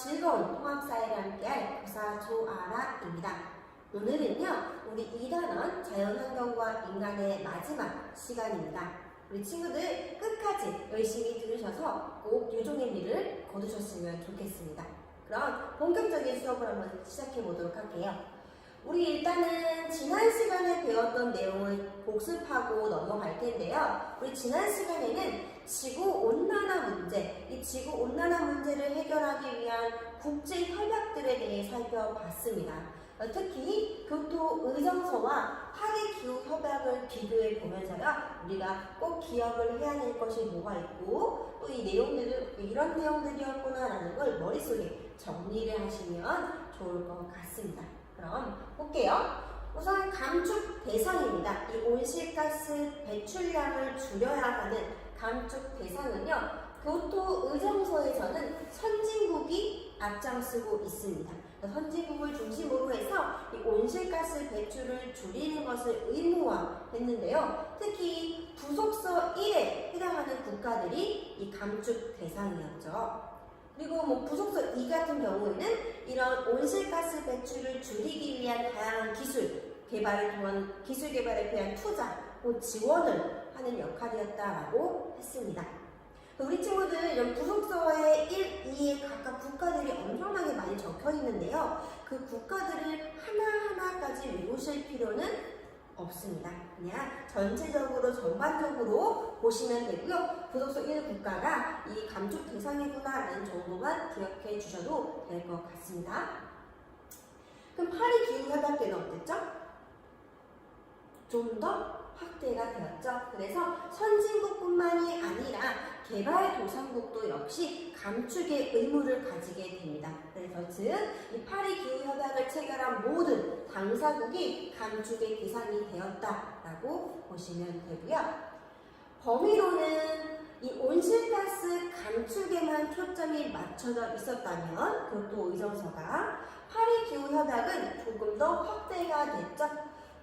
즐거운 통합사회를 함께할 교사조아라입니다. 오늘은요, 우리 2단원 자연환경과 인간의 마지막 시간입니다. 우리 친구들 끝까지 열심히 들으셔서 꼭 유종의 미를 거두셨으면 좋겠습니다. 그럼 본격적인 수업을 한번 시작해 보도록 할게요. 우리 일단은 지난 시간에 배웠던 내용을 복습하고 넘어갈 텐데요. 우리 지난 시간에는 지구온난화 문제, 이 지구온난화 문제를 해결하기 위한 국제협약들에 대해 살펴봤습니다. 특히 교토의정서와 파리기후협약을 비교해 보면서요, 우리가 꼭 기억을 해야 될 것이 뭐가 있고 또 이 내용들은 이런 내용들이었구나 라는 걸 머릿속에 정리를 하시면 좋을 것 같습니다. 그럼 볼게요. 우선 감축 대상입니다. 이 온실가스 배출량을 줄여야 하는 감축 대상은요, 교토의정서에서는 선진국이 앞장서고 있습니다. 선진국을 중심으로 해서 이 온실가스 배출을 줄이는 것을 의무화했는데요. 특히 부속서 1에 해당하는 국가들이 이 감축 대상이었죠. 그리고 부속서 2 같은 경우에는 이런 온실가스 배출을 줄이기 위한 다양한 기술 개발을 통한 기술 개발에 대한 투자, 지원을 하는 역할이었다라고 했습니다. 우리 친구들 이런 부속서의 1, 2에 각각 국가들이 엄청나게 많이 적혀 있는데요. 그 국가들을 하나하나까지 외우실 필요는 없습니다. 그냥 전체적으로 전반적으로 보시면 되고요. 부속서 1 국가가 이 감축 대상이구나라는 정도만 기억해 주셔도 될 것 같습니다. 그럼 파리 기후협약 때는 어땠죠? 좀 더 확대가 되었죠. 그래서 선진국뿐만이 아니라 개발도상국도 역시 감축의 의무를 가지게 됩니다. 그래서 즉, 이 파리 기후협약을 체결한 모든 당사국이 감축의 대상이 되었다라고 보시면 되고요. 범위로는 이 온실가스 감축에만 초점이 맞춰져 있었다면 교토의정서가 파리 기후협약은 조금 더 확대가 됐죠.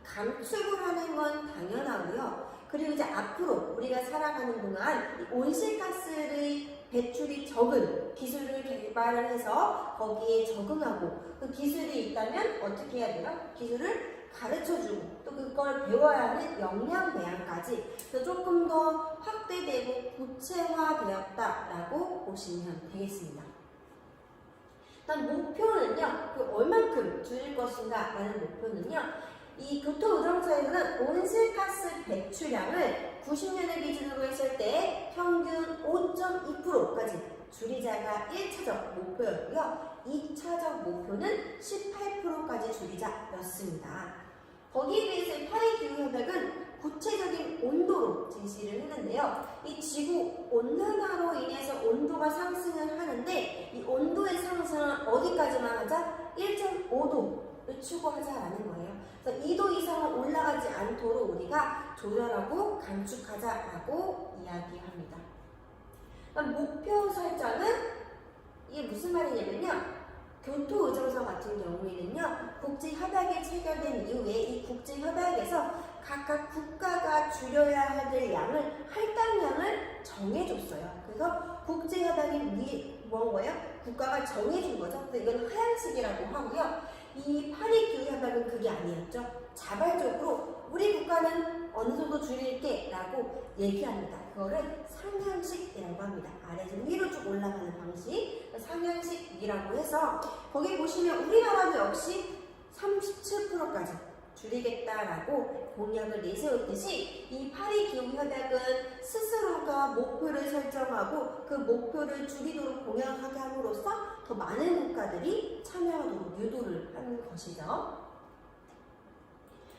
감축을 하는 건 당연하고요. 그리고 이제 앞으로 우리가 살아가는 동안 이 온실가스의 배출이 적은 기술을 개발을 해서 거기에 적응하고 그 기술이 있다면 어떻게 해야 돼요? 기술을 가르쳐주고 또 그걸 배워야 하는 역량 배양까지 조금 더 확대되고 구체화되었다라고 보시면 되겠습니다. 일단 목표는요, 얼만큼 줄일 것인가 라는 목표는요, 이 교토의정서에서는 온실가스 배출량을 90년을 기준으로 했을 때 평균 5.2%까지 줄이자가 1차적 목표였고요. 2차적 목표는 18%까지 줄이자였습니다. 거기에 비해서 파리 기후협약은 구체적인 온도로 제시를 했는데요. 이 지구 온난화로 인해서 온도가 상승을 하는데 이 온도의 상승은 어디까지만 하자? 1.5도를 추구하자라는 거예요. 그래서 2도 이상은 올라가지 않도록 우리가 조절하고 감축하자라고 이야기합니다. 목표 설정은 이게 무슨 말이냐면요. 교토의정서 같은 경우에는요, 국제협약이 체결된 이후에 이 국제협약에서 각각 국가가 줄여야 할 양을 할당량을 정해줬어요. 그래서 국제협약이 뭔 거예요? 국가가 정해준 거죠. 그래서 이건 하향식이라고 하고요. 이 파리 기후협약은 그게 아니었죠. 자발적으로 우리 국가는 어느 정도 줄일게 라고 얘기합니다. 그거를 상향식이라고 합니다. 아래에서 위로 쭉 올라가는 방식, 상향식이라고 해서 거기 보시면 우리나라도 역시 37%까지 줄이겠다라고 공약을 내세웠듯이 이 파리 기후협약은 스스로가 목표를 설정하고 그 목표를 줄이도록 공약하게 함으로써 더 많은 국가들이 참여하도록 유도를 하는 것이죠.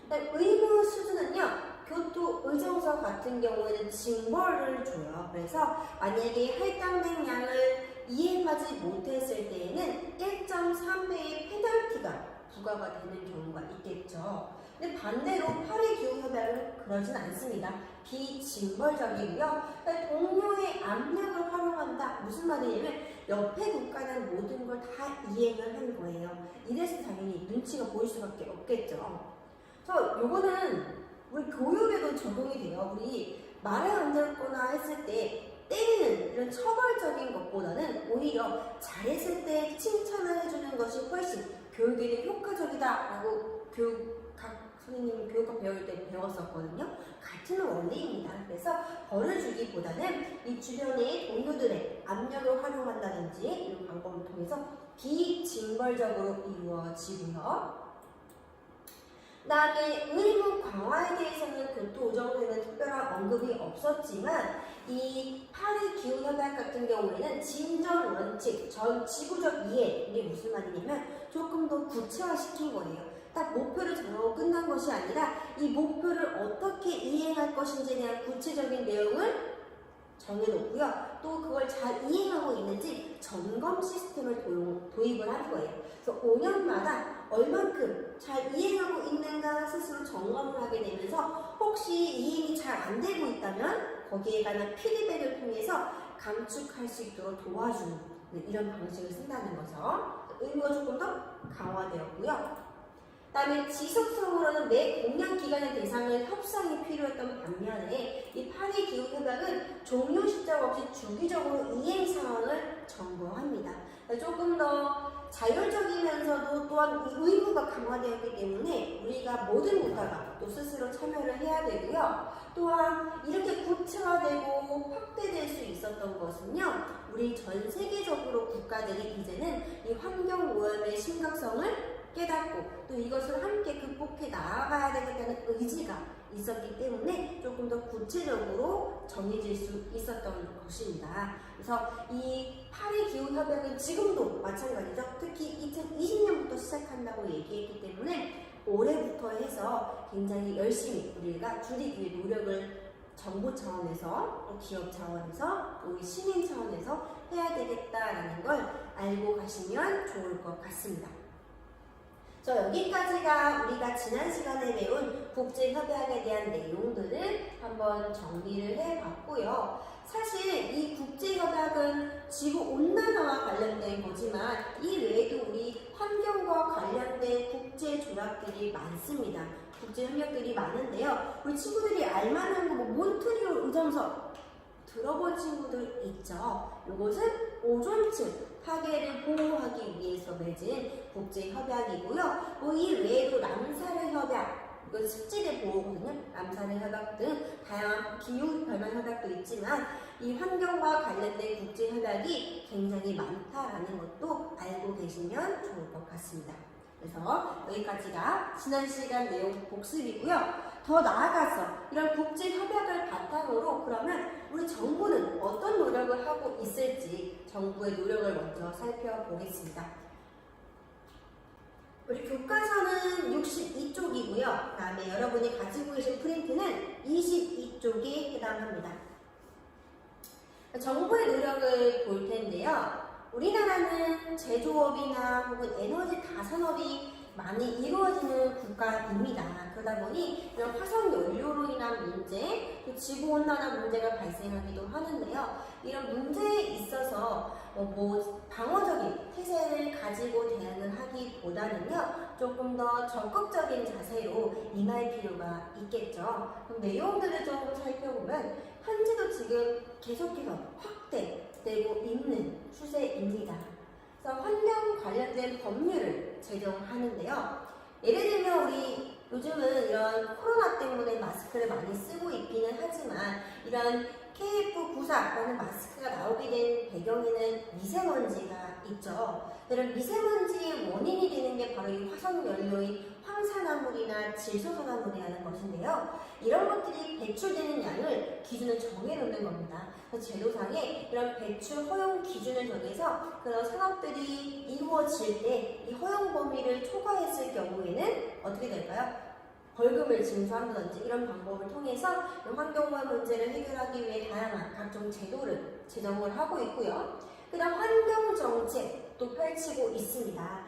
의무 수준은요, 교토의정서 같은 경우에는 징벌을 줘요. 그래서 만약에 할당된 양을 이행하지 못했을 때에는 1.3배의 페널티가 부과가 되는 경우가 있겠죠. 근데 반대로 파리 기후협약은 그러진 않습니다. 비징벌적이고요. 동료의 압력을 활용한다. 무슨 말이냐면 옆에 국가는 모든 걸 다 이행을 한 거예요. 이래서 당연히 눈치가 보일 수밖에 없겠죠. 그래서 요거는 우리 교육에도 적용이 돼요. 우리 말을 안 듣거나 했을 때 때리는 이런 처벌적인 것보다는 오히려 잘했을 때 칭찬을 해주는 것이 훨씬 교육에는 효과적이다라고 각 선생님이 교육학 배울 때 배웠었거든요. 같은 원리입니다. 그래서 벌을 주기보다는 이 주변의 동료들의 압력을 활용한다든지 이런 방법을 통해서 비징벌적으로 이루어지고요. 그 다음에 의무 강화에 대해서는 교토오정에는 특별한 언급이 없었지만 이 파리 기후협약 같은 경우에는 진전 원칙, 전 지구적 이해, 이게 무슨 말이냐면 조금 더 구체화시킨 거예요. 딱 목표를 정하고 끝난 것이 아니라 이 목표를 어떻게 이행할 것인지에 대한 구체적인 내용을 정해놓고요. 또 그걸 잘 이행하고 있는지 점검 시스템을 도입을 한 거예요. 그래서 5년마다 얼만큼 잘 이행하고 있는가 스스로 점검을 하게 되면서 혹시 이행이 잘 안 되고 있다면 거기에 관한 피드백을 통해서 감축할 수 있도록 도와주는 이런 방식을 쓴다는 거죠. 의무가 조금 더 강화되었고요. 그 다음에 지속성으로는 매 공약 기간의 대상을 협상이 필요했던 반면에 이 파리 기후협약은 종료 시점 없이 주기적으로 이행 상황을 점검합니다. 조금 더 자율적이면서도 또한 의무가 강화되었기 때문에 우리가 모든 국가가 또 스스로 참여를 해야 되고요. 또한 이렇게 구체화되고 확대될 수 있었던 것은요. 우리 전 세계적으로 국가들이 이제는 이 환경오염의 심각성을 깨닫고 또 이것을 함께 극복해 나아가야 되겠다는 의지가 있었기 때문에 조금 더 구체적으로 정해질 수 있었던 것입니다. 그래서 이 파리 기후협약은 지금도 마찬가지죠. 특히 2020년부터 시작한다고 얘기했기 때문에 올해부터 해서 굉장히 열심히 우리가 줄이기 위해 노력을 정부 차원에서, 기업 차원에서, 우리 시민 차원에서 해야 되겠다라는 걸 알고 가시면 좋을 것 같습니다. 여기까지가 우리가 지난 시간에 배운 국제협약에 대한 내용들을 한번 정리를 해봤고요. 사실 이 국제협약은 지구온난화와 관련된 거지만 이 외에도 우리 환경과 관련된 국제조약들이 많습니다. 국제협력들이 많은데요. 우리 친구들이 알만한 거 몬트리올 의정서 들어본 친구들 있죠? 이것은 오존층 파괴를 보호하기 위해서 맺은 국제협약이고요. 이 외에도 람사르 협약, 이건 습지대 보호거든요. 람사르 협약 등 다양한 기후 변화 협약도 있지만 이 환경과 관련된 국제협약이 굉장히 많다라는 것도 알고 계시면 좋을 것 같습니다. 그래서 여기까지가 지난 시간 내용 복습이고요. 더 나아가서 이런 국제협약을 바탕으로 그러면 우리 정부는 어떤 노력을 하고 있을지 정부의 노력을 먼저 살펴보겠습니다. 우리 교과서는 62쪽이고요. 그 다음에 여러분이 가지고 계신 프린트는 22쪽에 해당합니다. 정부의 노력을 볼 텐데요. 우리나라는 제조업이나 혹은 에너지 가산업이 많이 이루어지는 국가입니다. 그러다 보니 이런 화석 연료로 인한 문제, 또 지구온난화 문제가 발생하기도 하는데요. 이런 문제에 있어서 방어적인 태세를 가지고 대응을 하기보다는요. 조금 더 적극적인 자세로 임할 필요가 있겠죠. 그럼 내용들을 좀 살펴보면 현재도 지금 계속해서 확대되고 있는 추세입니다. 그래서 환경 관련된 법률을 제정하는데요. 예를 들면 우리 요즘은 이런 코로나 때문에 마스크를 많이 쓰고 있기는 하지만 이런 KF94라는 마스크가 나오게 된 배경에는 미세먼지가 있죠. 이런 미세먼지의 원인이 되는 게 바로 이 화석연료인 황산화물이나 질소산화물이라는 것인데요. 이런 것들이 배출되는 양을 기준을 정해놓는 겁니다. 그래서 제도상에 이런 배출 허용 기준을 정해서 그런 산업들이 이루어질 때 이 허용 범위를 초과했을 경우에는 어떻게 될까요? 벌금을 징수한다든지 이런 방법을 통해서 환경오염 문제를 해결하기 위해 다양한 각종 제도를 제정을 하고 있고요. 그 다음 환경정책도 펼치고 있습니다.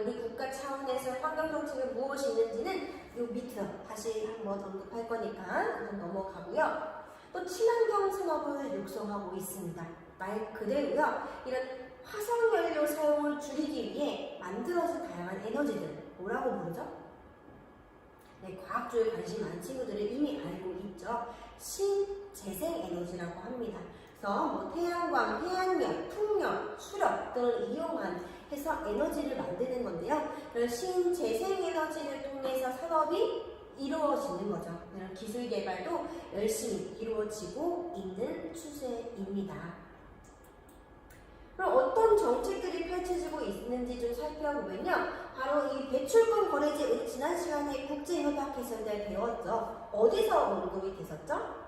우리 국가 차원에서 환경정책이 무엇이 있는지는 요 밑으로 다시 한번 언급할 거니까 우선 넘어가고요. 또 친환경 산업을 육성하고 있습니다. 말 그대로요. 이런 화석연료 사용을 줄이기 위해 만들어진 다양한 에너지들 뭐라고 부르죠? 네, 과학주에 관심 많은 친구들은 이미 알고 있죠. 신재생에너지라고 합니다. 그래서 뭐 태양광, 태양열, 풍력, 수력 등을 이용한 해서 에너지를 만드는 건데요. 그런 신재생에너지를 통해서 산업이 이루어지는 거죠. 이런 기술 개발도 열심히 이루어지고 있는 추세입니다. 그럼 어떤 정책들이 펼쳐지고 있는지 좀 살펴보면요. 바로 이 배출권 거래제, 우리 지난 시간에 국제협약에서 배웠죠. 어디서 언급이 됐었죠?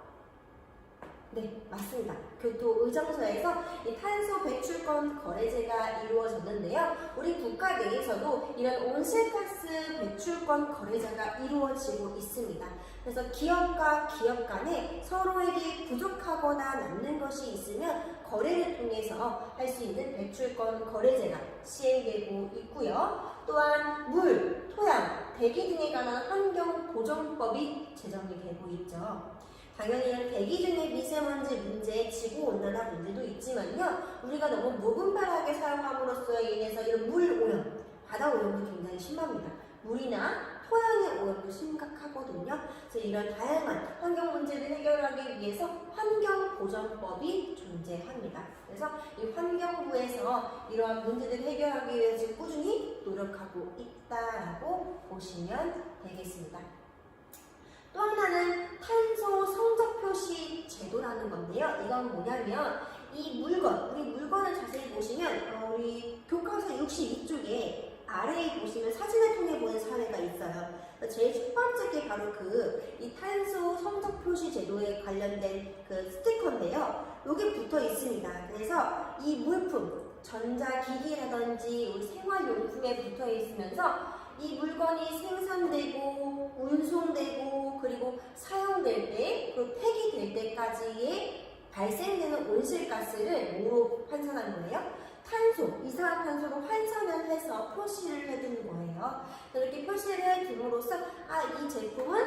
네, 맞습니다. 교토의정서에서 이 탄소 배출권 거래제가 이루어졌는데요. 우리 국가 내에서도 이런 온실가스 배출권 거래제가 이루어지고 있습니다. 그래서 기업과 기업 간에 서로에게 부족하거나 남는 것이 있으면 거래를 통해서 할 수 있는 배출권 거래제가 시행되고 있고요. 또한 물, 토양, 대기 등에 관한 환경 보전법이 제정이 되고 있죠. 당연히 이런 대기 중의 미세먼지 문제, 지구온난화 문제도 있지만요. 우리가 너무 무분별하게 사용함으로써 인해서 이런 물 오염, 바다 오염도 굉장히 심합니다. 물이나 토양의 오염도 심각하거든요. 그래서 이런 다양한 환경 문제를 해결하기 위해서 환경보전법이 존재합니다. 그래서 이 환경부에서 이러한 문제들을 해결하기 위해서 지금 꾸준히 노력하고 있다라고 보시면 되겠습니다. 또 하나는 탄소 성적 표시 제도라는 건데요. 이건 뭐냐면 이 물건, 우리 물건을 자세히 보시면 우리 교과서 62쪽에 아래에 보시면 사진을 통해 보는 사례가 있어요. 제일 첫 번째 게 바로 이 탄소 성적 표시 제도에 관련된 그 스티커인데요. 여기 붙어 있습니다. 그래서 이 물품, 전자기기라든지 우리 생활용품에 붙어 있으면서 이 물건이 생산되고 운송되고 그리고 사용될 때 그리고 폐기될 때까지의 발생되는 온실가스를 뭐로 환산한 거예요? 탄소, 이산화탄소로 환산을 해서 표시를 해두는 거예요. 이렇게 표시를 해둠으로써 이 제품은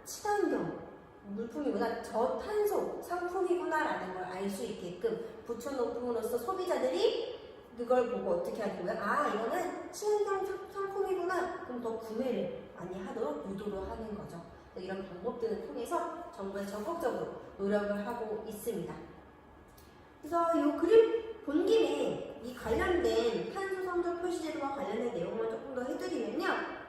친환경 물품이구나, 저탄소 상품이구나 라는 걸 알 수 있게끔 붙여놓음으로써 소비자들이 그걸 보고 어떻게 하는 거예요? 이거는 친환경 상품이구나. 그럼 더 구매를 많이 하도록 유도를 하는 거죠. 이런 방법들을 통해서 정부에 적극적으로 노력을 하고 있습니다. 그래서 이 그림 본 김에 이 관련된 탄소 성적 표시 제도와 관련된 내용을 조금 더 해드리면요.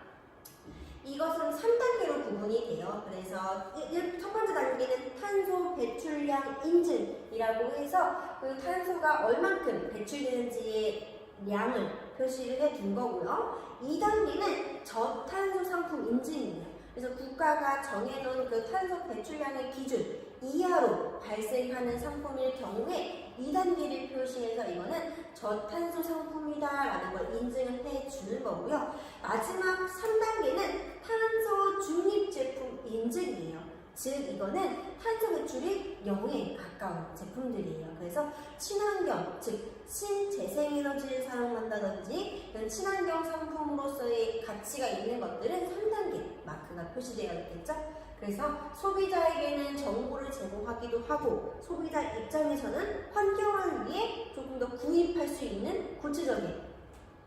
이것은 3단계로 구분이 돼요. 그래서 첫 번째 단계는 탄소 배출량 인증이라고 해서 그 탄소가 얼만큼 배출되는지의 량을 표시를 해 둔 거고요. 2단계는 저탄소 상품 인증이에요. 그래서 국가가 정해놓은 그 탄소 배출량의 기준 이하로 발생하는 상품일 경우에 2단계를 표시해서 이거는 저탄소 상품이다라는 걸 인증을 해주는 거고요. 마지막 3단계는 탄소 중립 제품 인증이에요. 즉 이거는 탄소 배출이 0에 가까운 제품들이에요. 그래서 친환경, 즉 신재생에너지를 사용한다든지 이런 친환경 상품으로서의 가치가 있는 것들은 3단계 마크가 표시되어 있겠죠. 그래서 소비자에게는 정보를 제공하기도 하고 소비자 입장에서는 환경을 위해 조금 더 구입할 수 있는 구체적인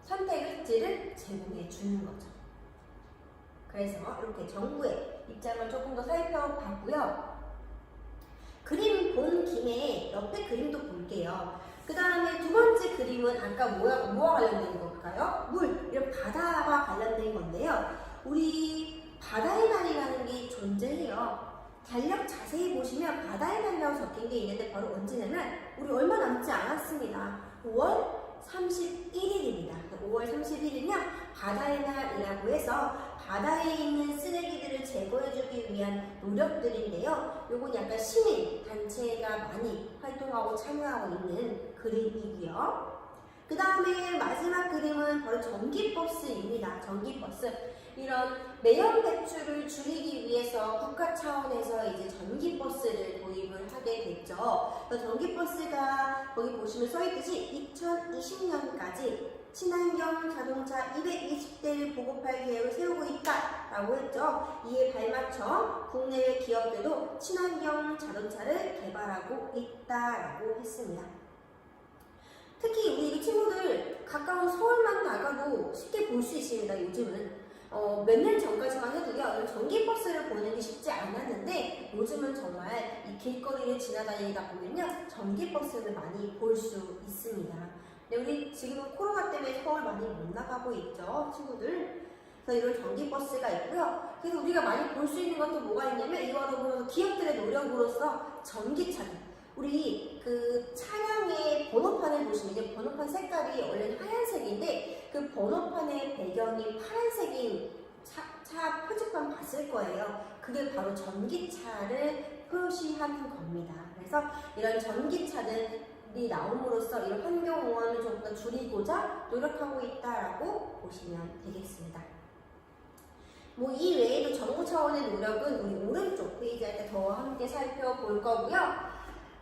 선택지를 제공해 주는 거죠. 그래서 이렇게 정부의 입장을 조금 더 살펴봤고요. 그림 본 김에 옆에 그림도 볼게요. 그 다음에 두 번째 그림은 아까 뭐와 관련된 걸까요? 물, 이런 바다와 관련된 건데요. 우리 바다의 날이라는 게 존재해요. 달력 자세히 보시면 바다의 날이라고 적힌 게 있는데 바로 언제냐면 우리 얼마 남지 않았습니다. 5월 31일입니다. 5월 31일은요 바다의 날이라고 해서 바다에 있는 쓰레기들을 제거해주기 위한 노력들인데요. 요건 약간 시민 단체가 많이 활동하고 참여하고 있는 그림이고요. 그 다음에 마지막 그림은 바로 전기버스입니다. 전기버스. 이런 매연 배출을 줄이기 위해서 국가 차원에서 이제 전기버스를 도입을 하게 됐죠. 전기버스가 거기 보시면 써있듯이 2020년까지 친환경 자동차 220대를 보급할 계획을 세우고 있다라고 했죠. 이에 발맞춰 국내외 기업들도 친환경 자동차를 개발하고 있다라고 했습니다. 특히 우리 친구들 가까운 서울만 나가도 쉽게 볼 수 있습니다. 요즘은 몇 년 전까지만 해도요, 이런 전기버스를 보는 게 쉽지 않았는데 요즘은 정말 이 길거리를 지나다니다 보면요, 전기버스를 많이 볼 수 있습니다. 근데 우리 지금은 코로나 때문에 서울 많이 못 나가고 있죠, 친구들. 그래서 이런 전기버스가 있고요. 그래서 우리가 많이 볼 수 있는 것도 뭐가 있냐면 이와 더불어서 기업들의 노력으로서 전기차들. 우리 그 차량의 번호판을 보시면 이제 번호판 색깔이 원래는 하얀색인데 그 번호판의 배경이 파란색인 차 표지판 봤을 거예요. 그게 바로 전기차를 표시하는 겁니다. 그래서 이런 전기차들이 나옴으로써 이런 환경오염을 조금 더 줄이고자 노력하고 있다라고 보시면 되겠습니다. 뭐 이 외에도 정부 차원의 노력은 우리 오른쪽 페이지 할 때 더 함께 살펴볼 거고요.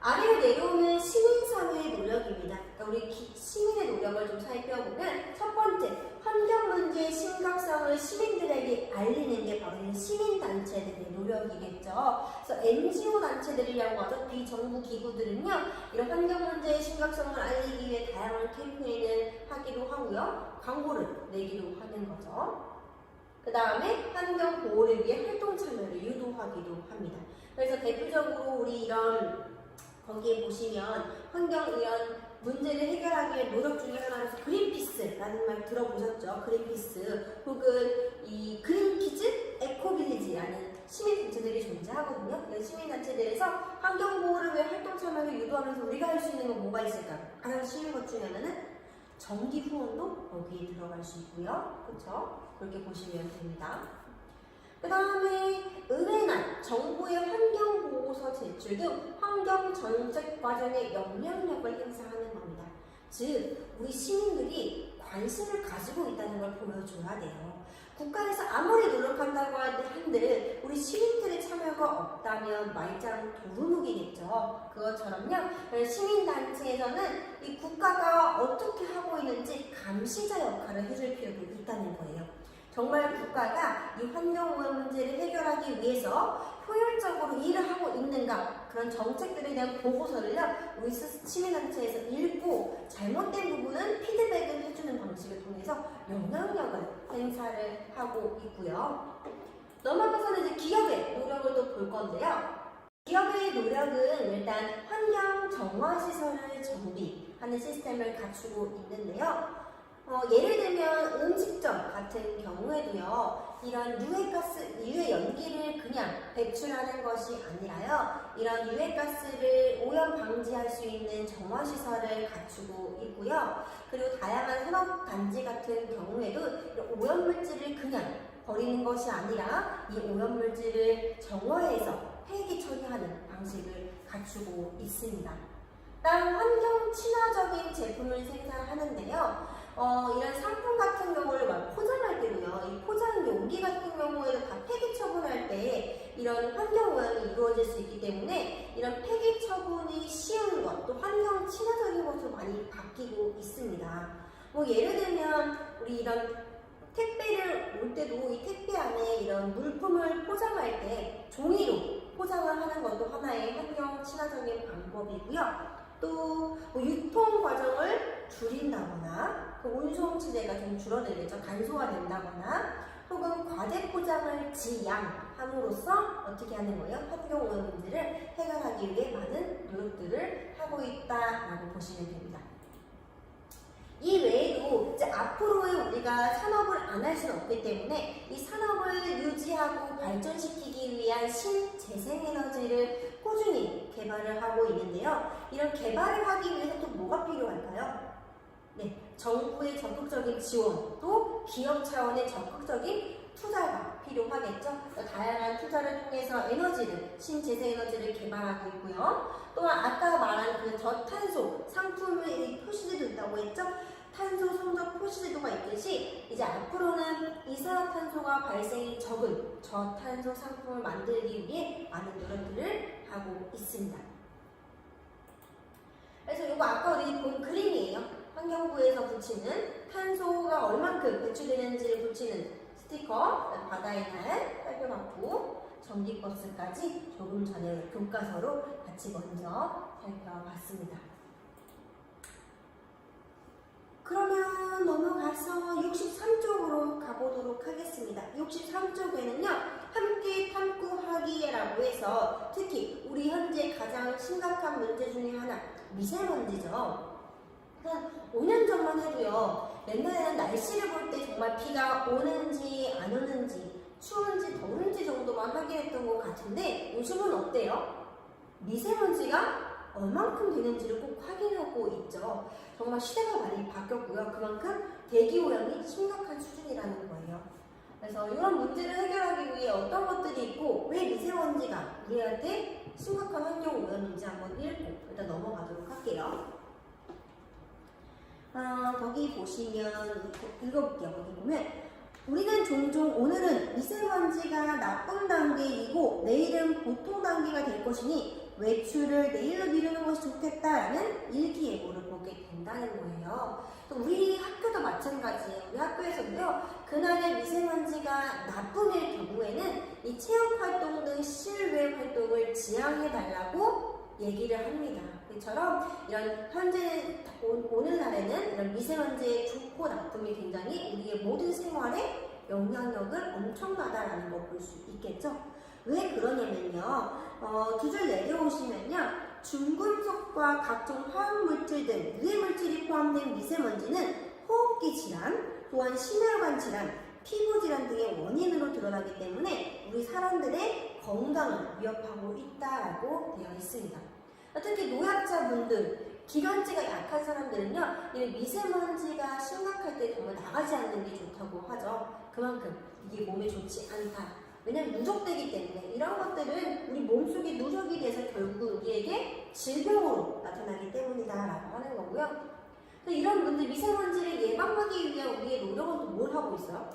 아래로 내려오는 시민사회의 노력입니다. 그러니까 우리 시민의 노력을 좀 살펴보면 첫 번째, 환경 문제의 심각성을 시민들에게 알리는 게 바로 이 시민단체들의 노력이겠죠. 그래서 NGO 단체들이라고 하죠. 비정부 기구들은요, 이런 환경 문제의 심각성을 알리기 위해 다양한 캠페인을 하기도 하고요. 광고를 내기도 하는 거죠. 그 다음에 환경 보호를 위해 활동 참여를 유도하기도 합니다. 그래서 대표적으로 우리 이런 거기에 보시면 환경 이런 문제를 해결하기 위해 노력 중에 하나로서 그린피스라는 말 들어보셨죠? 그린피스 혹은 이 그린키즈 에코빌리지라는 시민단체들이 존재하거든요. 이 시민단체들에서 환경보호를 위해 활동 참여를 유도하면서 우리가 할 수 있는 건 뭐가 있을까? 가장 쉬운 것 중에 하나는 정기 후원도 거기에 들어갈 수 있고요. 그렇죠? 그렇게 보시면 됩니다. 그 다음에 의회나 정부의 환경보호서 제출 등 환경정책 과정에 영향력을 행사하는 겁니다. 즉, 우리 시민들이 관심을 가지고 있다는 걸 보여줘야 돼요. 국가에서 아무리 노력한다고 한들 우리 시민들의 참여가 없다면 말짱 도루묵이겠죠. 그것처럼요, 시민단체에서는 이 국가가 어떻게 하고 있는지 감시자 역할을 해줄 필요도 있다는 거예요. 정말 국가가 이 환경오염 문제를 해결하기 위해서 효율적으로 일을 하고 있는가, 그런 정책들에 대한 보고서를요, 우리 시민단체에서 읽고 잘못된 부분은 피드백을 해주는 방식을 통해서 영향력을 행사를 하고 있고요. 넘어가서는 이제 기업의 노력을 또 볼 건데요. 기업의 노력은 일단 환경 정화 시설을 정비하는 시스템을 갖추고 있는데요. 예를 들면 음식점 같은 경우에도요, 이런 유해 연기를 그냥 배출하는 것이 아니라요, 이런 유해가스를 오염 방지할 수 있는 정화시설을 갖추고 있고요. 그리고 다양한 산업단지 같은 경우에도 오염물질을 그냥 버리는 것이 아니라 이 오염물질을 정화해서 폐기 처리하는 방식을 갖추고 있습니다. 다음 환경 친화적인 제품을 생산하는데요. 이런 상품 같은 경우를 막 포장할 때도요, 이 포장 용기 같은 경우에도 다 폐기 처분할 때 이런 환경 오염이 이루어질 수 있기 때문에 이런 폐기 처분이 쉬운 것, 또 환경 친화적인 것으로 많이 바뀌고 있습니다. 뭐 예를 들면 우리 이런 택배를 올 때도 이 택배 안에 이런 물품을 포장할 때 종이로 포장을 하는 것도 하나의 환경 친화적인 방법이고요. 또 유통 과정을 줄인다거나 그 운송 체제가 좀 줄어들겠죠. 간소화된다거나 혹은 과대 포장을 지양함으로써 어떻게 하는 거예요? 환경 오염 문제를 해결하기 위해 많은 노력들을 하고 있다라고 보시면 됩니다. 이 외에도 이제 앞으로의 우리가 산업을 안 할 수는 없기 때문에 이 산업을 유지하고 발전시키기 위한 신재생에너지를 꾸준히 개발을 하고 있는데요. 이런 개발을 하기 위해서 또 뭐가 필요할까요? 네, 정부의 적극적인 지원, 또 기업 차원의 적극적인 투자가 필요하겠죠. 다양한 투자를 통해서 에너지를, 신재생에너지를 개발하고 있고요. 또한 아까 말한 그 저탄소 상품의 표시제도 있다고 했죠. 탄소 성적 표시제도가 있듯이 이제 앞으로는 이산화탄소가 발생이 적은 저탄소 상품을 만들기 위해 많은 노력들을 하고 있습니다. 그래서 이거 아까 우리 본 그림이에요. 환경부에서 붙이는 탄소가 얼만큼 배출되는지를 붙이는 스티커, 바다의 날 살펴봤고 전기버스까지 조금 전에 교과서로 같이 먼저 살펴봤습니다. 그러면 넘어가서 63쪽으로 가보도록 하겠습니다. 해결하라고 해서 특히 우리 현재 가장 심각한 문제 중에 하나 미세먼지죠. 한 5년 전만 해도요. 옛날에는 날씨를 볼 때 정말 비가 오는지 안 오는지 추운지 더운지 정도만 확인했던 것 같은데 요즘은 어때요? 미세먼지가 얼만큼 되는지를 꼭 확인하고 있죠. 정말 시대가 많이 바뀌었고요. 그만큼 대기오염이 심각한 수준이라는 거예요. 그래서 이런 문제를 해결하기 위해 어떤 것들이 있고 왜 미세먼지가 우리한테 심각한 환경 오염인지 한번 읽고 일단 넘어가도록 할게요. 거기 보시면 읽어볼게요. 거기 보면 우리는 종종 오늘은 미세먼지가 나쁜 단계이고 내일은 보통 단계가 될 것이니 외출을 내일로 미루는 것이 좋겠다라는 일기예보를 보게 된다는 거예요. 또 우리 학교도 마찬가지예요. 우리 학교에서도요. 그날의 미세먼지가 나쁨일 경우에는 이 체육활동 등 실외 활동을 지양해달라고 얘기를 합니다. 이처럼 이런 현재 오늘날에는 이런 미세먼지의 좋고 나쁨이 굉장히 우리의 모든 생활에 영향력을 엄청나다라는 걸 볼 수 있겠죠. 왜 그러냐면요. 두 줄 내려오시면요. 중금속과 각종 화학물질 등 유해물질이 포함된 미세먼지는 호흡기 질환, 또한 심혈관 질환, 피부 질환 등의 원인으로 드러나기 때문에 우리 사람들의 건강을 위협하고 있다라고 되어 있습니다. 특히 노약자분들, 기관지가 약한 사람들은요, 이 미세먼지가 심각할 때 정말 나가지 않는 게 좋다고 하죠. 그만큼 이게 몸에 좋지 않다. 왜냐면 누적되기 때문에 이런 것들은 우리 몸속에 누적이 돼서 결국 우리에게 질병으로 나타나기 때문이다라고 하는 거고요. 이런 분들 미세먼지를 예방하기 위한 우리의 노력은 뭘 하고 있어요?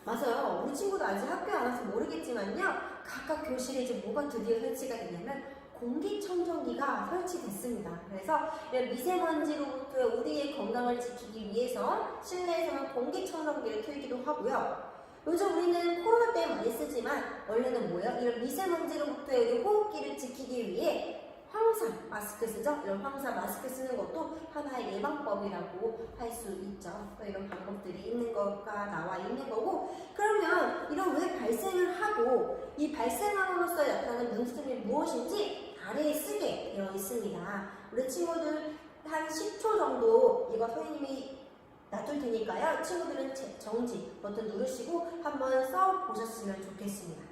맞아요. 우리 친구도 아직 학교에 안 와서 모르겠지만요. 각각 교실에 이제 뭐가 드디어 설치가 됐냐면 공기청정기가 설치됐습니다. 그래서 이런 미세먼지로부터 우리의 건강을 지키기 위해서 실내에서는 공기청정기를 틀기도 하고요. 요즘 우리는 코로나 때문에 많이 쓰지만 원래는 뭐예요? 이런 미세먼지로부터 우리 호흡기를 지키기 위해 황사 마스크 쓰죠? 이런 황사 마스크 쓰는 것도 하나의 예방법이라고 할 수 있죠. 이런 방법들이 있는 거가 나와 있는 거고, 그러면 이런 왜 발생을 하고 이 발생함으로써 나타나는 문제점이 무엇인지 아래에 쓰게 되어 있습니다. 우리 친구들 한 10초 정도 이거 선생님이 놔둘 테니까요. 친구들은 정지 버튼 누르시고 한번 써보셨으면 좋겠습니다.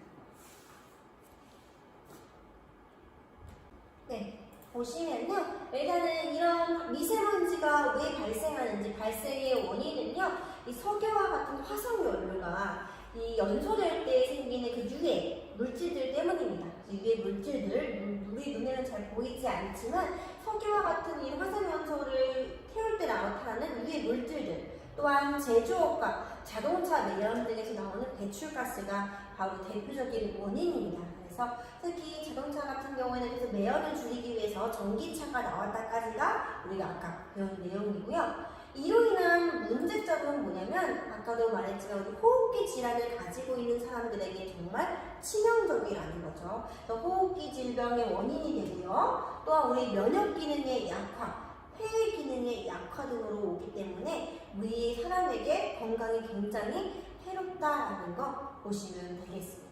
네, 보시면요. 일단은 이런 미세먼지가 왜 발생하는지 발생의 원인은요. 이 석유와 같은 화석연료가 이 연소될 때 생기는 그 유해 물질들 때문입니다. 유해 물질들, 우리 눈에는 잘 보이지 않지만 석유와 같은 이 화석연소를 태울 때 나타나는 유해 물질들, 또한 제조업과 자동차 매연 등에서 나오는 배출가스가 바로 대표적인 원인입니다. 그래서 특히 자동차 같은 경우에는 그래서 매연을 줄이기 위해서 전기차가 나왔다까지가 우리가 아까 배운 내용이고요. 이로 인한 문제점은 뭐냐면 아까도 말했지만 우리 호흡기 질환을 가지고 있는 사람들에게 정말 치명적이라는 거죠. 호흡기 질병의 원인이 되고요. 또한 우리 면역 기능의 약화, 폐 기능의 약화 등으로 오기 때문에 우리 사람에게 건강에 굉장히 해롭다라는 거 보시면 되겠습니다.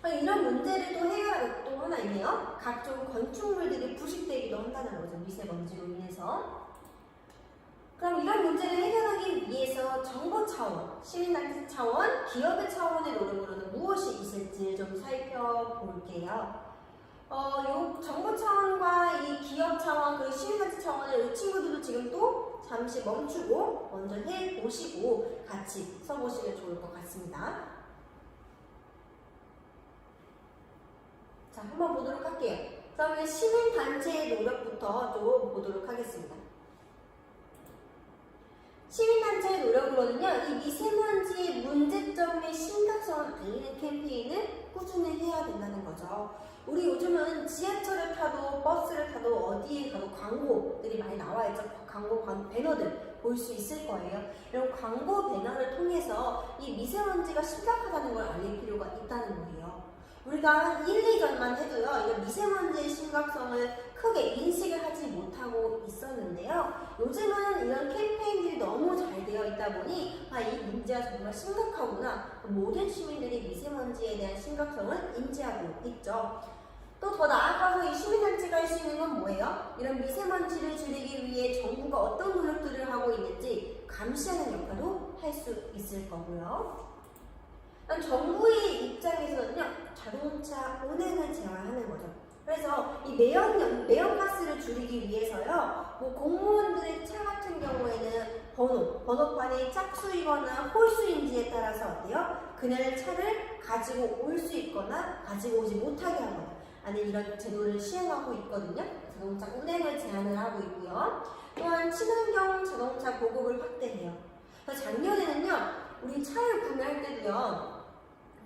이런 문제를 또 해결할 또 하나 있네요. 각종 건축물들이 부식되기도 한다는 거죠. 미세먼지로 인해서. 그럼 이런 문제를 해결하기 위해서 정부 차원, 시민단체 차원, 기업의 차원의 노력으로는 무엇이 있을지 좀 살펴볼게요. 요 정부 차원과 이 기업 차원, 그리고 시민단체 차원을 이 친구들도 지금 또 잠시 멈추고 먼저 해보시고 같이 써보시면 좋을 것 같습니다. 자, 한번 보도록 할게요. 그러면 시민단체의 노력부터 좀 보도록 하겠습니다. 시민단체의 노력으로는요, 이 미세먼지의 문제점의 심각성을 알리는 캠페인을 꾸준히 해야 된다는 거죠. 우리 요즘은 지하철을 타도 버스를 타도 어디에 가도 광고들이 많이 나와 있죠. 광고 배너들 볼 수 있을 거예요. 이런 광고 배너를 통해서 이 미세먼지가 심각하다는 걸 알릴 필요가 있다는 거예요. 우리가 한 1, 2년만 해도요, 이 미세먼지의 심각성을 크게 인식을 하지 못하고 있었는데요. 요즘은 이런 캠페인들이 너무 잘 되어 있다 보니 이 문제가 정말 심각하구나. 모든 시민들이 미세먼지에 대한 심각성을 인지하고 있죠. 또 더 나아가서 이 시민단체가 할 수 있는 건 뭐예요? 이런 미세먼지를 줄이기 위해 정부가 어떤 노력들을 하고 있는지 감시하는 역할도 할 수 있을 거고요. 정부의 입장에서는요, 자동차 운행을 제한하는 거죠. 그래서 이 매연가스를 줄이기 위해서요, 공무원들의 차 같은 경우에는 번호판이 짝수이거나 홀수인지에 따라서 어때요? 그날 차를 가지고 올 수 있거나 가지고 오지 못하게 하거나 하는 이런 제도를 시행하고 있거든요. 자동차 운행을 제한을 하고 있고요. 또한 친환경 자동차 보급을 확대해요. 작년에는요, 우리 차를 구매할 때도요,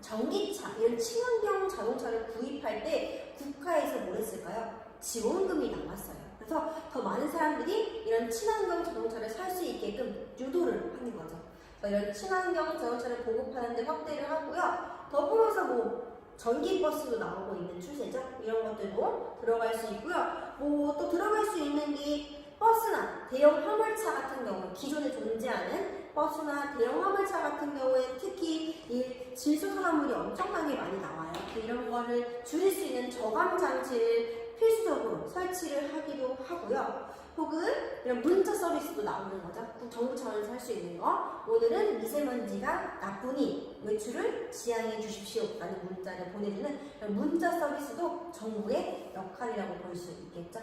전기차, 이런 친환경 자동차를 구입할 때 국가에서 뭘 했을까요? 지원금이 나왔어요. 그래서 더 많은 사람들이 이런 친환경 자동차를 살 수 있게끔 유도를 하는 거죠. 이런 친환경 자동차를 보급하는 데 확대를 하고요. 더불어서 전기버스도 나오고 있는 추세죠. 이런 것들도 들어갈 수 있고요. 또 들어갈 수 있는 게 버스나 대형 화물차 같은 경우, 기존에 존재하는 버스나 대형 화물차 같은 경우에 특히 이 질소산화물이 엄청나게 많이 나와요. 이런 거를 줄일 수 있는 저감 장치를 필수적으로 설치를 하기도 하고요. 혹은 이런 문자 서비스도 나오는 거죠. 정부 차원에서 할 수 있는 거. 오늘은 미세먼지가 나쁘니 외출을 지양해 주십시오 라는 문자를 보내주는 이런 문자 서비스도 정부의 역할이라고 볼 수 있겠죠.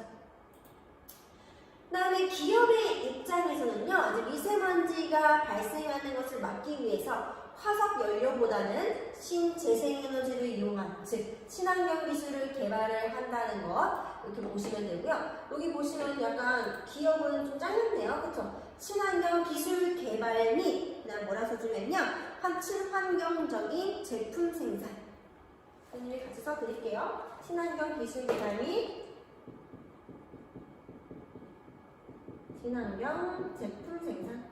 그다음에 기업의 입장에서는요, 이제 미세먼지가 발생하는 것을 막기 위해서 화석 연료보다는 신재생에너지를 이용한, 즉 친환경 기술을 개발을 한다는 것 이렇게 보시면 되고요. 여기 보시면 약간 기업은 좀 잘렸네요, 그렇죠? 친환경 기술 개발 및 그다음 뭐라 써주면요, 친환경적인 제품 생산. 선생님이 같이 써드릴게요. 친환경 기술 개발 및 친환경 제품 생산.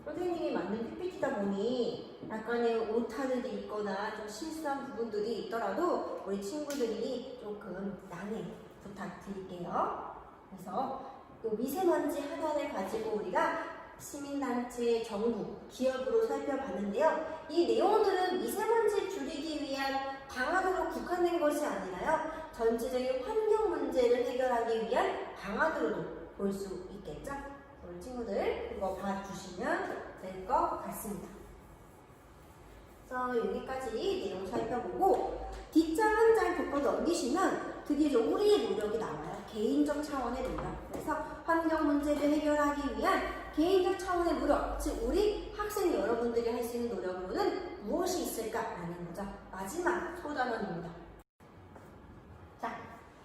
선생님이 만든 PPT다 보니 약간의 오타들이 있거나 좀 실수한 부분들이 있더라도 우리 친구들이 조금 양해 부탁드릴게요. 그래서 또 미세먼지 하나를 가지고 우리가 시민단체, 정부, 기업으로 살펴봤는데요. 이 내용들은 미세먼지 줄이기 위한 방안으로 국한된 것이 아니라요, 전체적인 환경 문제를 해결하기 위한 방안으로도 볼 수 있겠죠? 우리 친구들 이거 봐주시면 될 것 같습니다. 그래서 여기까지 내용 살펴보고 뒷장 한 장 덮어 넘기시면 드디어 우리의 노력이 나와요. 개인적 차원의 노력. 그래서 환경 문제를 해결하기 위한 개인적 차원의 노력, 즉 우리 학생 여러분들이 할 수 있는 노력으로는 무엇이 있을까라는 거죠. 마지막 소단원입니다. 자,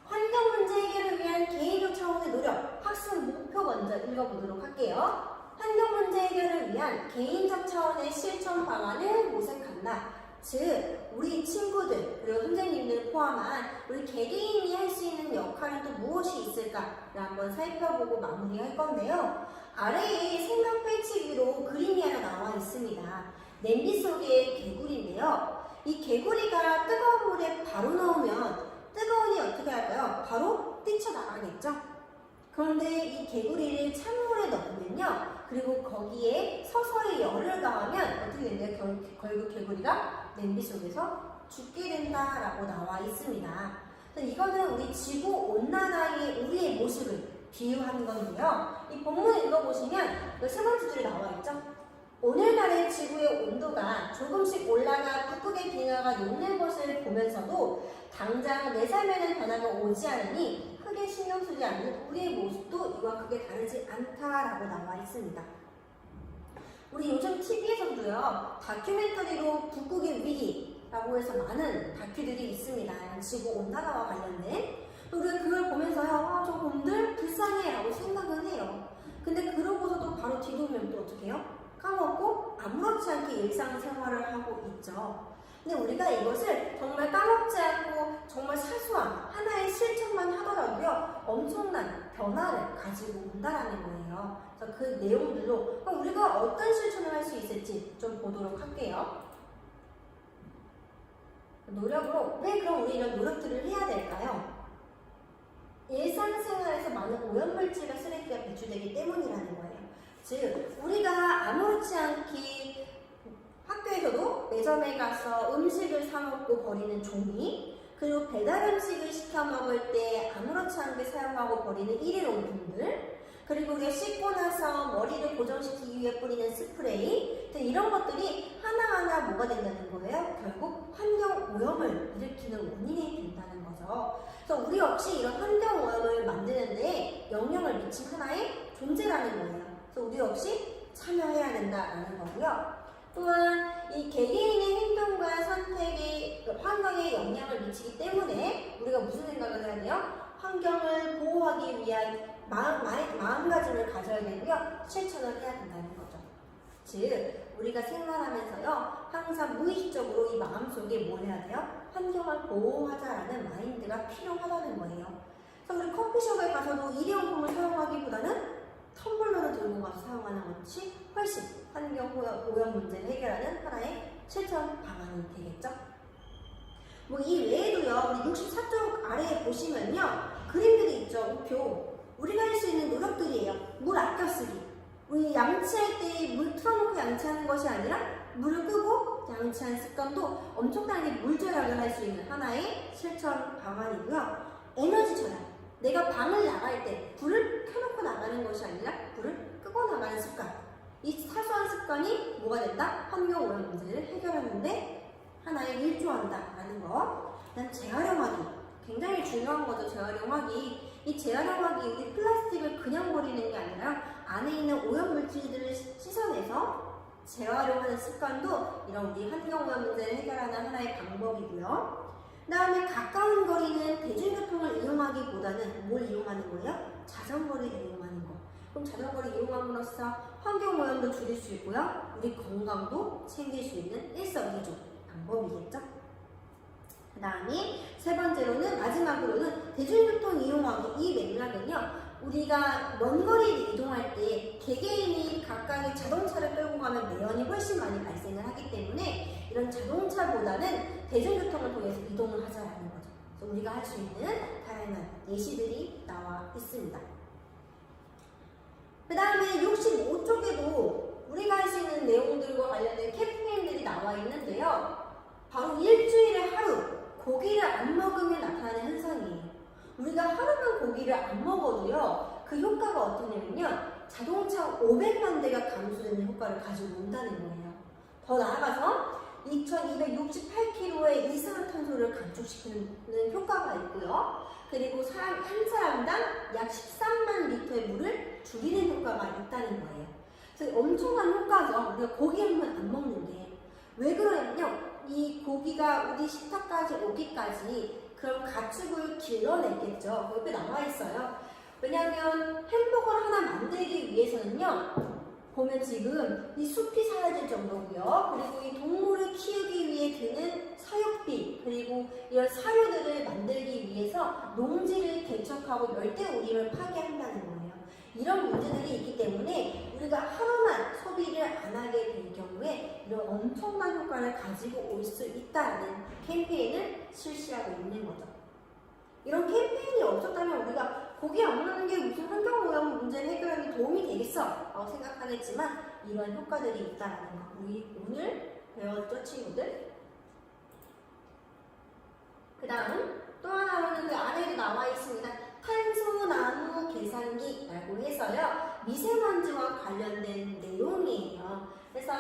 환경 문제 해결을 위한 개인적 차원의 노력, 학습 목표 먼저 읽어보도록 할게요. 환경 문제 해결을 위한 개인적 차원의 실천 방안을 모색한다. 즉, 우리 친구들, 그리고 선생님들 포함한 우리 개개인이 할 수 있는 역할은 또 무엇이 있을까를 한번 살펴보고 마무리할 건데요. 아래에 생각 펼치기로 그림이 하나 나와 있습니다. 냄비 속의 개구리인데요. 이 개구리가 뜨거운 물에 바로 넣으면 뜨거우니 어떻게 할까요? 바로 뛰쳐나가겠죠? 그런데 이 개구리를 찬물에 넣으면요, 그리고 거기에 서서히 열을 가하면 어떻게 된대요? 결국 개구리가 냄비 속에서 죽게 된다라고 나와 있습니다. 이거는 우리 지구 온난화의 우리의 모습을 비유하는 건데요. 이 본문을 읽어보시면 세 번째 줄에 나와 있죠? 오늘날의 지구의 온도가 조금씩 올라가 북극의 빙하가 녹는 것을 보면서도 당장 내 삶에는 변화가 오지 않으니 크게 신경 쓰지 않는 우리의 모습도 이와 크게 다르지 않다라고 나와 있습니다. 우리 요즘 TV에서도요, 다큐멘터리로 북극의 위기라고 해서 많은 다큐들이 있습니다. 지구 온난화와 관련된. 우리가 그걸 보면서요, 저 곰들 불쌍해 라고 생각은 해요. 근데 그러고서도 바로 뒤돌면 또 어떻게 해요? 까먹고 아무렇지 않게 일상생활을 하고 있죠. 근데 우리가 이것을 정말 까먹지 않고 정말 사소한 하나의 실천만 하더라도요, 엄청난 변화를 가지고 온다라는 거예요. 그래서 그 내용들로 우리가 어떤 실천을 할 수 있을지 좀 보도록 할게요. 노력으로. 왜 그럼 우리 이런 노력들을 해야 될까요? 일상생활에서 많은 오염물질과 쓰레기가 배출되기 때문이라는 거예요. 즉 우리가 아무렇지 않게 학교에서도 매점에 가서 음식을 사 먹고 버리는 종이, 그리고 배달 음식을 시켜 먹을 때 아무렇지 않게 사용하고 버리는 일회용품들, 그리고 우리가 씻고 나서 머리를 고정시키기 위해 뿌리는 스프레이, 이런 것들이 하나하나 뭐가 된다는 거예요? 결국 환경 오염을 일으키는 원인이 된다는 거죠. 그래서 우리 역시 이런 환경 오염을 만드는데 영향을 미친 하나의 존재라는 거예요. 그래서 우리 역시 참여해야 된다라는 거고요. 또한 이 개개인의 행동과 선택이 환경에 영향을 미치기 때문에 우리가 무슨 생각을 해야 돼요? 환경을 보호하기 위한 마음가짐을 가져야 되고요. 실천을 해야 된다는 거죠. 즉 우리가 생활하면서요 항상 무의식적으로 이 마음속에 뭘 해야 돼요? 환경을 보호하자라는 마인드가 필요하다는 거예요. 그래서 우리 커피숍에 가서도 일회용품을 사용하기보다는 텀블러를 들고 가서 사용하는 것이 훨씬 환경 오염 문제를 해결하는 하나의 실천 방안이 되겠죠. 뭐 이 외에도요, 우리 64쪽 아래에 보시면요, 그림들이 있죠. 우표. 우리가 할 수 있는 노력들이에요. 물 아껴 쓰기. 우리 양치할 때 물 틀어놓고 양치하는 것이 아니라 물을 끄고 양치하는 습관도 엄청나게 물 절약을 할 수 있는 하나의 실천 방안이고요. 에너지 절약. 내가 방을 나갈 때 불을 켜놓고 나가는 것이 아니라 불을 끄고 나가는 습관. 이 사소한 습관이 뭐가 된다? 환경 오염 문제를 해결하는데 하나에 일조한다라는 거. 그다음 재활용하기. 굉장히 중요한 거죠. 재활용하기. 이 재활용하기, 우리 플라스틱을 그냥 버리는 게 아니라 안에 있는 오염 물질들을 씻어내서 재활용하는 습관도 이런 우리 환경 오염 문제를 해결하는 하나의 방법이고요. 그 다음에 가까운 거리는 대중교통을 이용하기보다는 뭘 이용하는 거예요? 자전거를 이용하는 거. 그럼 자전거를 이용함으로써 환경 오염도 줄일 수 있고요. 우리 건강도 챙길 수 있는 일석이조 방법이겠죠? 그 다음에 세 번째로는, 마지막으로는 대중교통 이용하기. 이 맥락은요, 우리가 먼 거리를 이동할 때 개개인이 각각의 자동차를 끌고 가면 매연이 훨씬 많이 발생을 하기 때문에 이런 자동차보다는 대중교통을 통해서 이동을 하자라는 거죠. 그래서 우리가 할 수 있는 다양한 예시들이 나와 있습니다. 그 다음에 65쪽에도 우리가 할 수 있는 내용들과 관련된 캠페인들이 나와 있는데요. 바로 일주일에 하루 고기를 안 먹으면 나타나는 현상이에요. 우리가 하루만 고기를 안 먹어도요, 그 효과가 어떠냐면요, 자동차 500만 대가 감소되는 효과를 가지고 온다는 거예요. 더 나아가서 2268kg의 이산화탄소를 감축시키는 효과가 있고요. 그리고 한 사람당 약 13만 리터의 물을 줄이는 효과가 있다는 거예요. 그래서 엄청난 효과죠. 우리가 고기 한 번 안 먹는데. 왜 그러냐면요, 이 고기가 우리 식탁까지 오기까지 그럼 가축을 길러냈겠죠. 옆에 나와 있어요. 왜냐하면 햄버거를 하나 만들기 위해서는요, 보면 지금 이 숲이 사라질 정도고요. 그리고 이 동물을 키우기 위해 드는 사육비, 그리고 이런 사료들을 만들기 위해서 농지를 개척하고 열대우림을 파괴한다는 거예요. 이런 문제들이 있기 때문에 우리가 하루만 소비를 안 하게 될 경우에 이런 엄청난 효과를 가지고 올 수 있다는 캠페인을 실시하고 있는 거죠. 이런 캠페인이 없었다면 우리가 고기 안 먹는 게 무슨 환경오염 문제를 해결하는 데 도움이 되겠어? 라고 생각하겠지만 이런 효과들이 있다는 거. 우리 오늘 배웠죠, 친구들? 그 다음 또 하나로는 그 아래에 나와 있습니다. 탄소나무 계산기라고 해서요, 미세먼지와 관련된 내용이에요. 그래서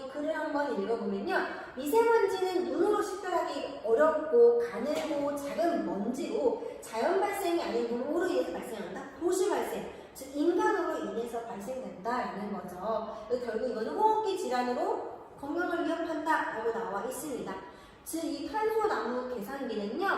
이 글을 한번 읽어보면요, 미세먼지는 눈으로 식별하기 어렵고 가늘고 작은 먼지로 자연 발생이 아닌 눈으로 인해서 발생한다. 도시 발생, 즉 인간으로 인해서 발생된다라는 거죠. 결국 이거는 호흡기 질환으로 건강을 위협한다라고 나와 있습니다. 즉 이 탄소나무 계산기는요,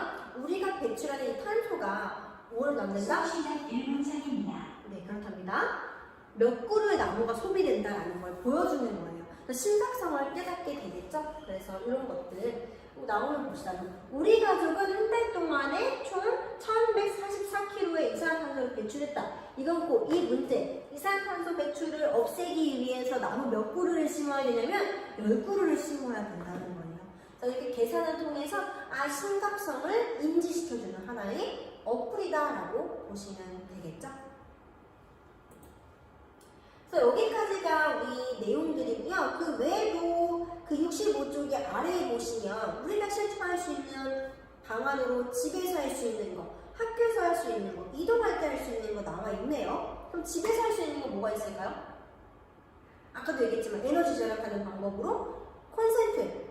우리가 배출하는 이 탄소가 뭘 남는다? 시작 1문장입니다. 네, 그렇답니다. 몇 그루의 나무가 소비된다라는 걸 보여주는 거예요. 심각성을 깨닫게 되겠죠? 그래서 이런 것들 나오면 봅시다. 우리 가족은 한 달 동안에 총 1144kg의 이산화탄소를 배출했다. 이건 꼭 이 문제, 이산화탄소 배출을 없애기 위해서 나무 몇 그루를 심어야 되냐면 10그루를 심어야 된다는 거예요. 그래서 이렇게 계산을 통해서 심각성을 인지시켜주는 하나의 어플이다라고 보시면 되겠죠. 그래서 여기까지가 우리 내용들이고요. 그 외에도 그 65쪽의 아래에 보시면 우리가 실천할 수 있는 방안으로 집에서 할 수 있는 거, 학교에서 할 수 있는 거, 이동할 때 할 수 있는 거 나와 있네요. 그럼 집에서 할 수 있는 거 뭐가 있을까요? 아까도 얘기했지만 에너지 절약하는 방법으로 콘센트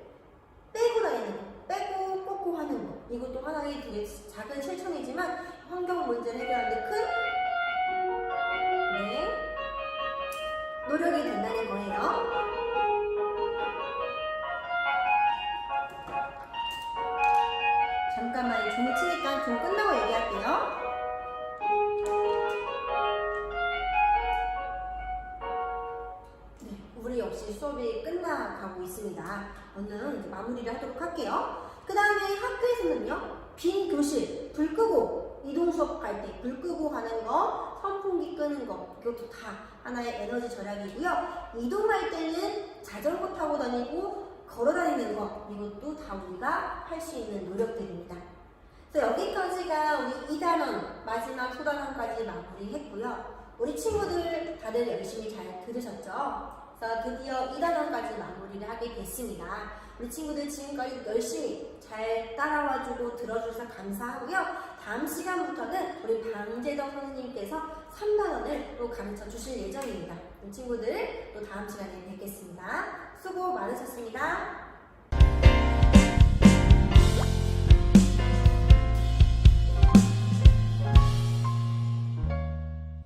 빼고 다니는 거, 빼고 꽂고 하는 거. 이것도 하나의 되게 작은 실천이지만 환경 문제를 해결하는 큰 노력이 된다는 거예요. 잠깐만 종이 치니까 좀 끝나고 얘기할게요. 네, 우리 역시 수업이 끝나가고 있습니다. 오늘 이제 마무리를 하도록 할게요. 그 다음에 학교에서는요, 빈 교실, 불 끄고 이동 수업할 때 불 끄고 가는 거, 선풍기 끄는 거, 이것도 다 하나의 에너지 절약이고요. 이동할 때는 자전거 타고 다니고 걸어 다니는 거, 이것도 다 우리가 할 수 있는 노력들입니다. 그래서 여기까지가 우리 2단원 마지막 소단원까지 마무리했고요. 우리 친구들 다들 열심히 잘 들으셨죠? 그래서 드디어 2단원까지 마무리를 하게 됐습니다. 우리 친구들 지금까지 열심히 잘 따라와주고 들어주셔서 감사하고요. 다음 시간부터는 우리 방재덕 선생님께서 3단원을 또 가르쳐 주실 예정입니다. 우리 친구들 또 다음 시간에 뵙겠습니다. 수고 많으셨습니다.